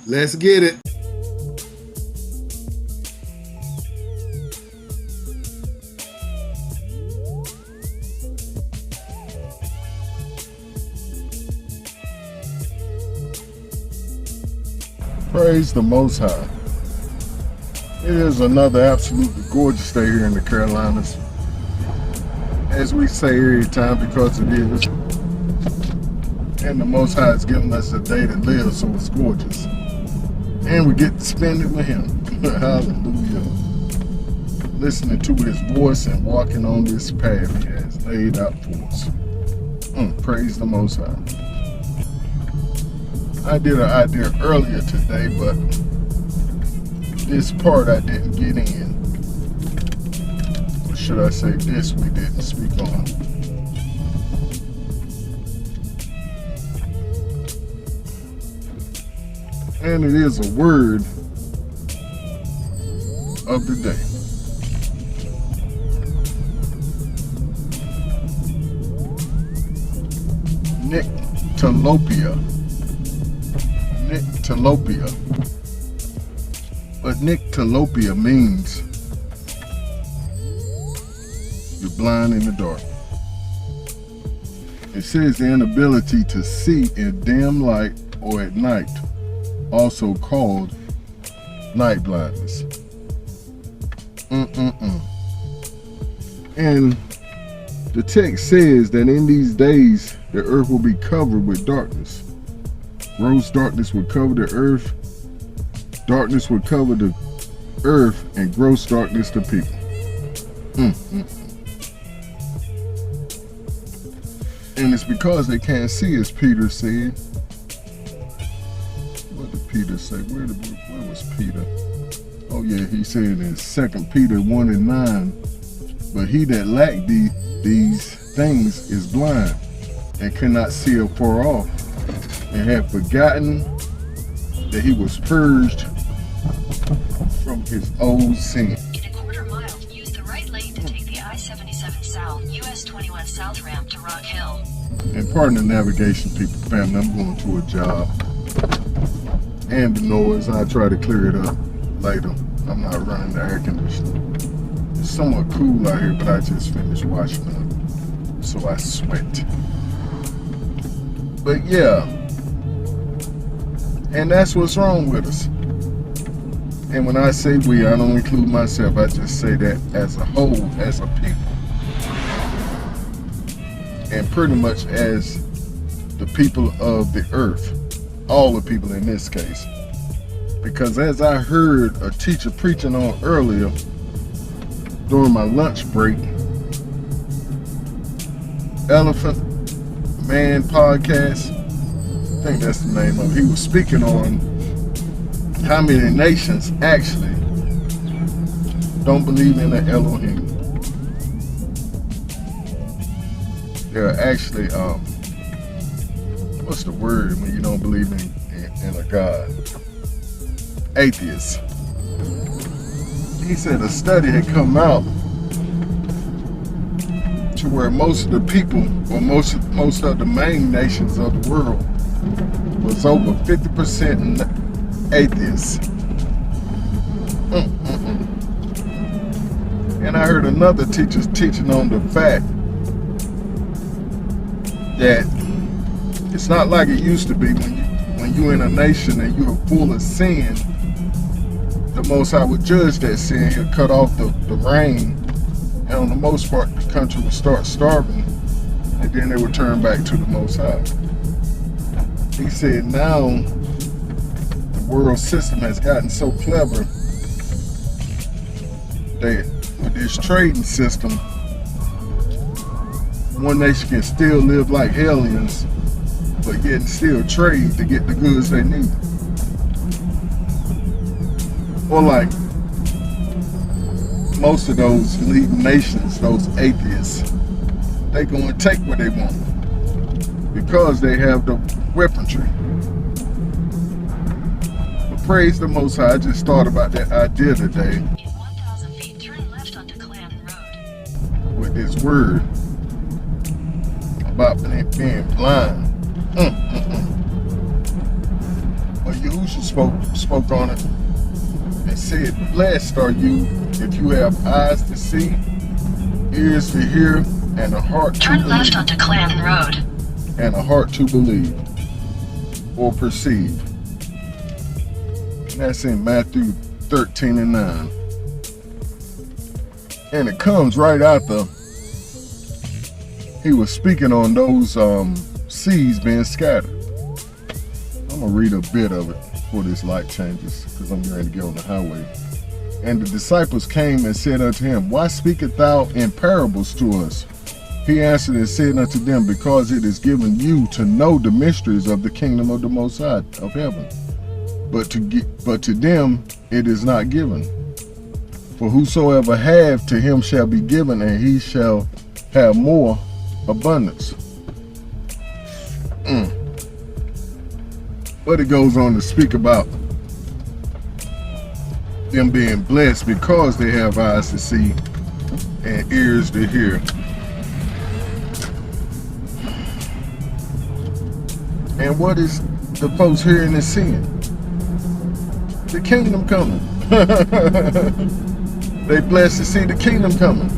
Let's get it. Praise the Most High. It is another absolutely gorgeous day here in the Carolinas. As we say every time, because it is. And the Most High has given us a day to live, so it's gorgeous. And we get to spend it with Him. Hallelujah. Listening to His voice and walking on this path He has laid out for us. Praise the Most High. I did an idea earlier today, but this part I didn't get in. Or should I say this we didn't speak on. And it is a word of the day. Nyctalopia. Nyctalopia. But Nyctalopia means you're blind in the dark. It says the inability to see in dim light or at night, also called night blindness. And the text says that in these days the earth will be covered with darkness. Gross darkness will cover the earth. Darkness will cover the earth, and gross darkness the people. And it's because they can't see, as Peter said. What did Peter say? Where was Peter? Oh yeah, he said in 2 Peter 1:9, but he that lacked these things is blind, and cannot see afar off, and have forgotten that he was purged from his old sin. In a quarter mile, use the right lane to take the I-77 South, US 21 South ramp to Rock Hill. And pardon the navigation, people, family, I'm going to a job. And the noise, I'll try to clear it up later. I'm not running the air conditioner. It's somewhat cool out here, but I just finished washing up, so I sweat. But yeah, and that's what's wrong with us. And when I say we, I don't include myself. I just say that as a whole, as a people. And pretty much as the people of the earth. All the people in this case. Because as I heard a teacher preaching on earlier, during my lunch break, Elephant Man podcast, I think that's the name of it. He was speaking on how many nations actually don't believe in the Elohim. They're actually, what's the word when you don't believe in a God? Atheists. He said a study had come out to where most of the people, or most of the main nations of the world, was over 50% atheists. And I heard another teacher teaching on the fact that it's not like it used to be when you're in a nation and you're full of sin. The Most High would judge that sin. He'll cut off the rain, and on the most part the country would start starving, and then they would turn back to the Most High. He said now the world system has gotten so clever that with this trading system, one nation can still live like hellions, but yet still trade to get the goods they need. Or like most of those leading nations, those atheists, they go and take what they want because they have the weaponry. But praise the Most High, I just thought about that idea today. In 1,000 feet, turn left onto Clanton Road. With this word about being blind. But Yahushua spoke on it and said, "Blessed are you if you have eyes to see, ears to hear, and a heart to Turn left believe." onto Clanton Road. And a heart to believe or perceive. And that's in Matthew 13 and 9. And it comes right after he was speaking on those seeds being scattered. I'm going to read a bit of it before this light changes, because I'm ready to get on the highway. "And the disciples came and said unto him, Why speakest thou in parables to us? He answered and said unto them, Because it is given you to know the mysteries of the kingdom of the Most High of heaven, but to them it is not given. For whosoever hath, to him shall be given, and he shall have more abundance." But it goes on to speak about them being blessed because they have eyes to see and ears to hear. And what is the folks hearing and seeing? The kingdom coming. They blessed to see the kingdom coming.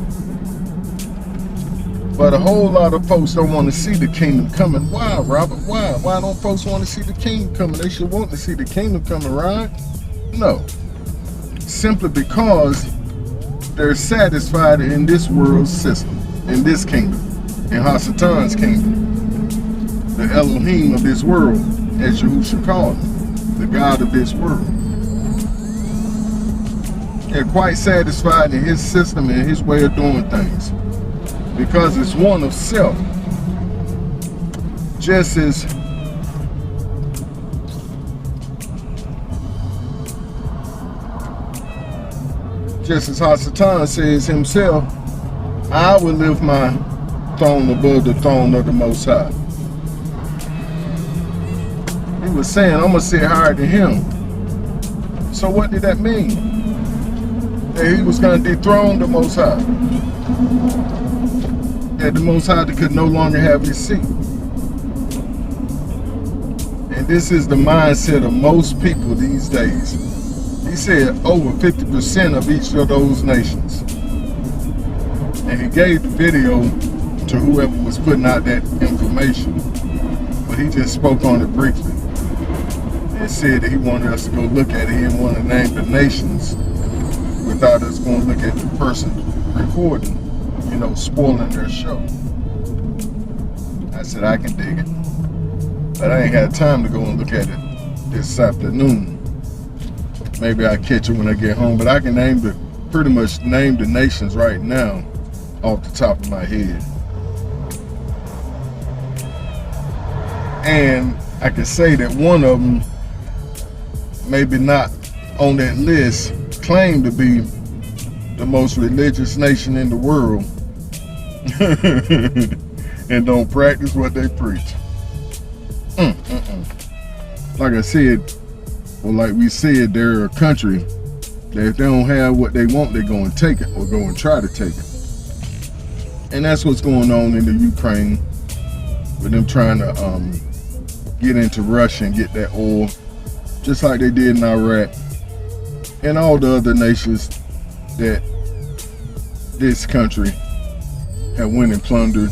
But a whole lot of folks don't want to see the kingdom coming. Why, Robert? Why? Why don't folks want to see the kingdom coming? They should want to see the kingdom coming, right? No. Simply because they're satisfied in this world system, in this kingdom, in Hasatan's kingdom. The Elohim of this world, as Yahushua called him, the God of this world. They're quite satisfied in his system and his way of doing things, because it's one of self. Just as Hasatan says himself, "I will lift my throne above the throne of the Most High." He was saying, "I'm gonna sit higher than him." So what did that mean? That he was gonna dethrone the Most High. That the Most High could no longer have his seat. And this is the mindset of most people these days. He said over 50% of each of those nations. And he gave the video to whoever was putting out that information. But he just spoke on it briefly. And said that he wanted us to go look at it. He didn't want to name the nations without us going to look at the person recording, spoiling their show. I said, I can dig it. But I ain't had time to go and look at it this afternoon. Maybe I'll catch it when I get home. But I can pretty much name the nations right now off the top of my head. And I can say that one of them, maybe not on that list, claim to be the most religious nation in the world and don't practice what they preach. Like I said, or like we said, they're a country that if they don't have what they want, they're going to take it or go and try to take it. And that's what's going on in the Ukraine with them trying to get into Russia and get that oil, just like they did in Iraq and all the other nations that this country have went and plundered.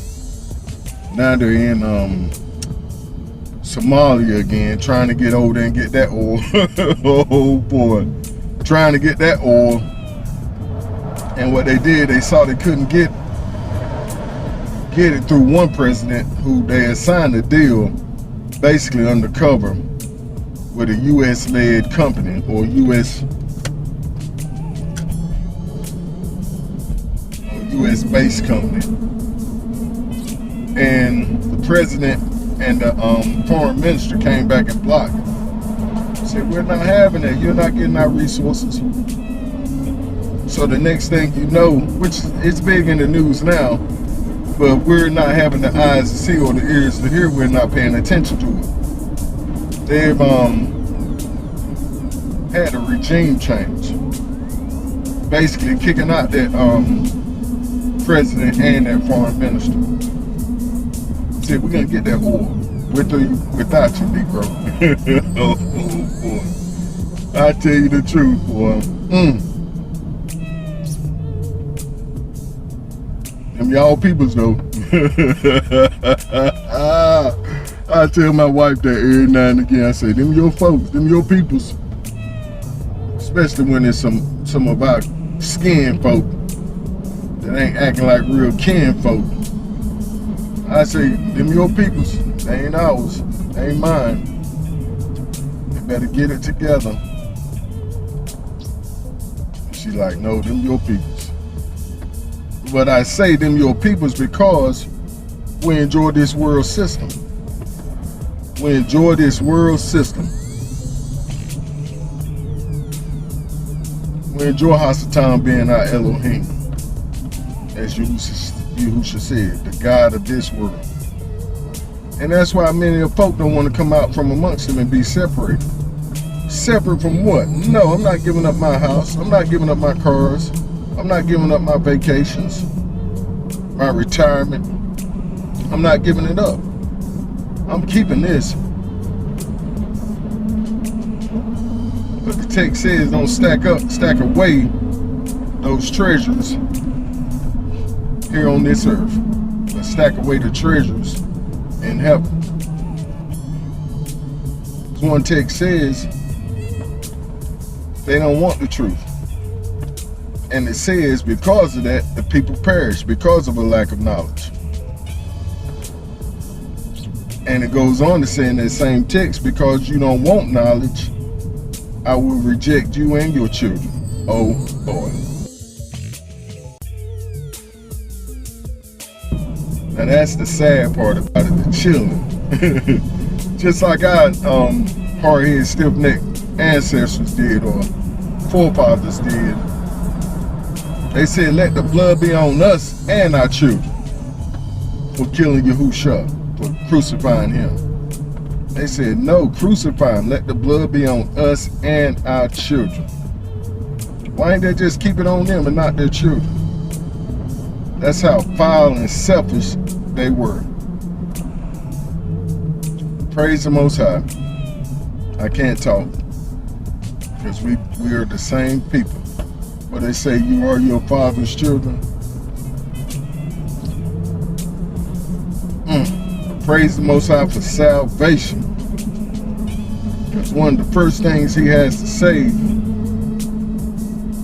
Now they're in Somalia again, trying to get over there and get that oil. Oh boy, trying to get that oil. And what they did, they saw they couldn't get it through one president who they assigned a deal basically undercover with a U.S.-led company or U.S.-based company. And the president and the foreign minister came back and blocked it. Said, we're not having that. You're not getting our resources. So the next thing you know, which is big in the news now, but we're not having the eyes to see or the ears to hear. We're not paying attention to it. They've had a regime change, basically kicking out that president and that foreign minister. Said, we're gonna get that oil with you, without you, Negro. Oh boy. I tell you the truth, boy. Them y'all peoples, though. I tell my wife that every now and again. I say, them your folks, them your peoples. Especially when it's some of our skin folk that ain't acting like real kin folk. I say, them your peoples. They ain't ours. They ain't mine. They better get it together. She like, no, them your peoples. But I say them your peoples because we enjoy this world system. We enjoy this world system. We enjoy Hasatan being our Elohim. As Yahushua said, the God of this world. And that's why many of folk don't want to come out from amongst them and be separated. Separate from what? No, I'm not giving up my house. I'm not giving up my cars. I'm not giving up my vacations, my retirement. I'm not giving it up. I'm keeping this. But the text says don't stack away those treasures here on this earth, but stack away the treasures in heaven. One text says they don't want the truth. And it says because of that, the people perish because of a lack of knowledge. And it goes on to say in that same text, because you don't want knowledge, I will reject you and your children. Oh boy. Now that's the sad part about it, the children. Just like our hard-headed, stiff-necked ancestors did, or forefathers did. They said, let the blood be on us and our children for killing Yahushua, for crucifying him. They said, no, crucify him. Let the blood be on us and our children. Why ain't they just keep it on them and not their children? That's how foul and selfish they were. Praise the Most High. I can't talk because we are the same people. But they say you are your father's children. Praise the Most High for salvation. Because one of the first things he has to say,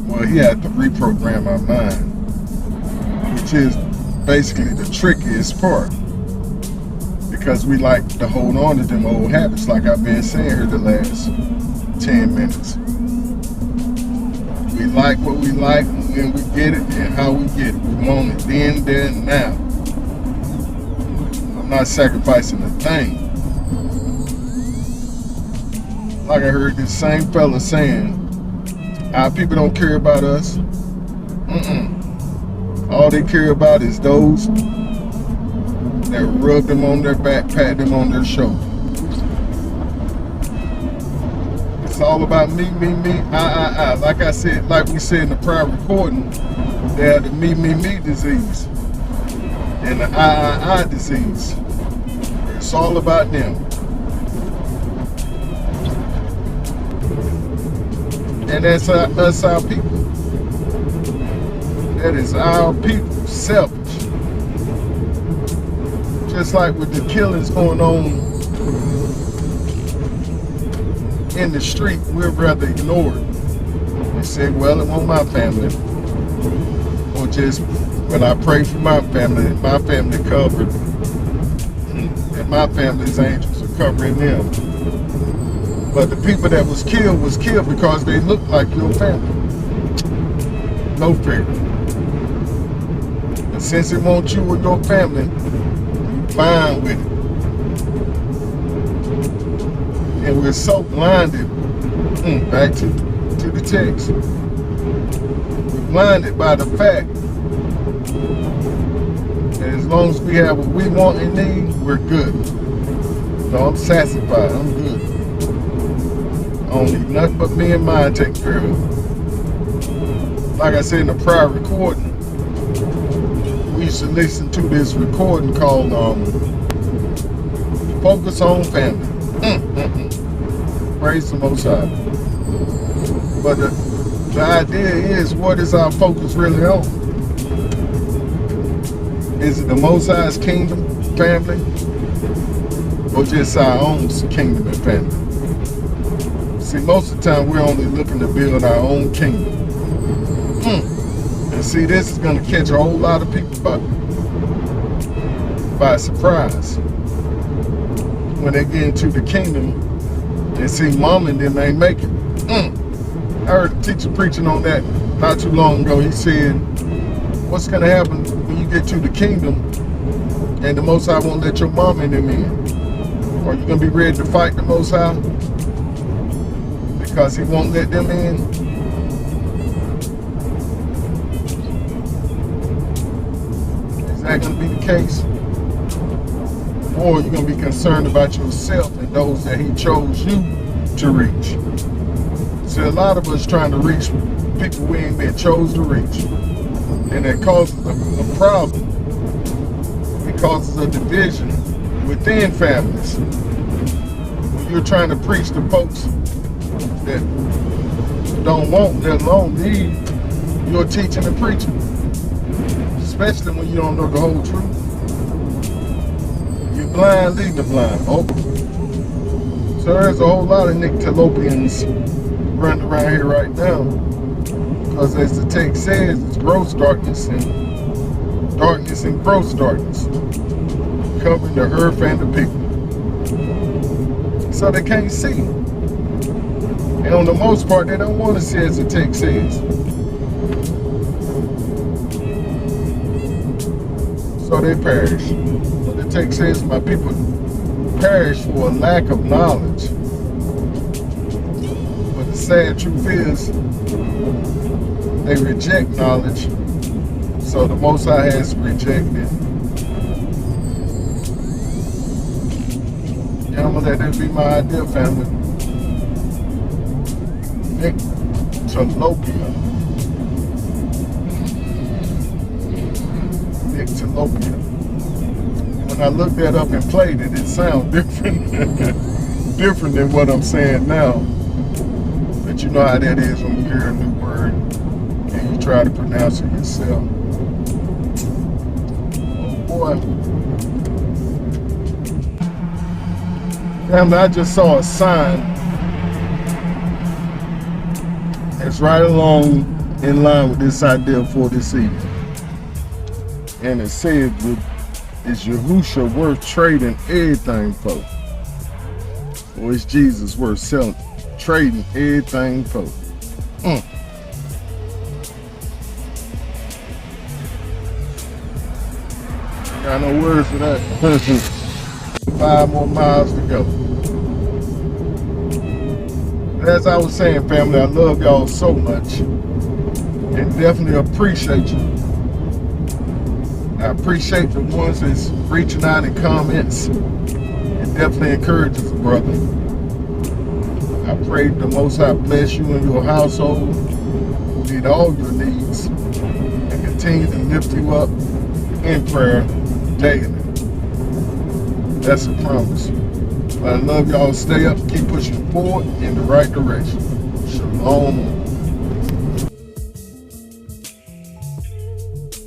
well, he had to reprogram our mind, which is basically the trickiest part. Because we like to hold on to them old habits, like I've been saying here the last 10 minutes. We like what we like when we get it and how we get it. We want it then, there, and now. I'm not sacrificing a thing. Like I heard this same fella saying, our people don't care about us. All they care about is those that rub them on their back, pat them on their shoulder. It's all about me, I. Like I said, like we said in the prior recording, they have the me disease and the I disease. It's all about them. And that's us, our people. That is our people, selfish. Just like with the killings going on in the street, we'd rather ignore it. They say, well, it won't my family. Or just, well, I pray for my family covered. And my family's angels are covering them. But the people that was killed because they looked like your family. No fear. And since it wants you or your family, fine with it. And we're so blinded, back to the text. We're blinded by the fact that as long as we have what we want and need, we're good. No, I'm satisfied, I'm good. I don't need nothing but me and mine taken care of. Like I said in the prior recording, we used to listen to this recording called Focus on Family. Praise the Most High. But the idea is, what is our focus really on? Is it the Most High's kingdom, family, or just our own kingdom and family? See, most of the time we're only looking to build our own kingdom. And see, this is going to catch a whole lot of people by surprise when they get into the kingdom and see mom and them ain't make it. I heard a teacher preaching on that not too long ago. He said, what's going to happen when you get to the kingdom and the Most High won't let your mom and them in? Are you going to be ready to fight the Most High because he won't let them in? Is that going to be the case? Or are you going to be concerned about yourself and those that he chose you to reach? See, a lot of us trying to reach people we ain't been chose to reach. And that causes a problem. It causes a division within families. When you're trying to preach to folks that don't want, let alone need, your teaching and preaching. Especially when you don't know the whole truth. You're blind leading the blind. Oh. So there's a whole lot of Nyctalopians running around here right now. Because as the text says, it's gross darkness and gross darkness covering the earth and the people. So they can't see. And on the most part, they don't want to see as the text says. So they perish. But the text says, my people perish for a lack of knowledge. But the sad truth is, they reject knowledge, so the Most High has rejected. And I'm gonna let that be my idea, family. Nyctalopia. Nyctalopia. When I looked that up and played it, it sounds different. Different than what I'm saying now. But you know how that is when you hear a new word and you try to pronounce it yourself. Oh boy. Family, I just saw a sign that's right along in line with this idea for this evening. And it said, is Yahusha worth trading everything for? Or is Jesus worth trading everything for? Got no words for that. 5 more miles to go. As I was saying, family, I love y'all so much and definitely appreciate you. I appreciate the ones that's reaching out in comments and definitely encourages a brother. I pray the Most High bless you and your household, meet all your needs, and continue to lift you up in prayer daily. That's a promise. But I love y'all. Stay up, keep pushing forward in the right direction. Shalom.